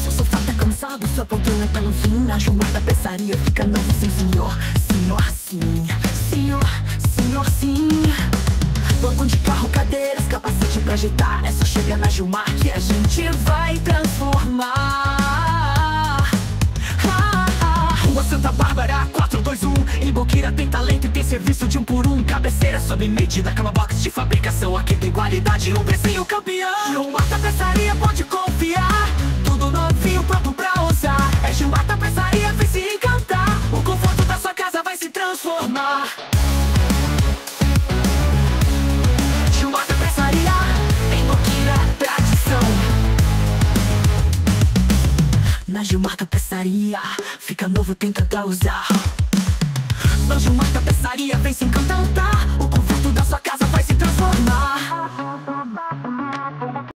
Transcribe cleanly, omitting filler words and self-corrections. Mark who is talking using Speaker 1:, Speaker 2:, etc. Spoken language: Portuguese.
Speaker 1: Seu sofá tá cansado, sua poltrona tá no fim. Na Gilmar Tapeçaria fica novo, sim senhor. Senhor sim, senhor, senhor sim. Banco de carro, cadeiras, capacete pra agitar. É só chegar na Gilmar que a gente vai transformar. Rua Santa Bárbara, 421. Em Boqueira tem talento e tem serviço de 1 por 1. Cabeceira sob medida, cama box de fabricação. Aqui tem qualidade, um precinho campeão. Gilmar Tapeçaria, pode confiar. Tudo novinho, pronto pra usar. É Gilmar Tapeçaria, vem se encantar. O conforto da sua casa vai se transformar. Gilmar Tapeçaria, em Boqueira, tradição. Na Gilmar Tapeçaria, fica novo, tenta usar. Na Gilmar Tapeçaria, vem se encantar. O conforto da sua casa vai se transformar.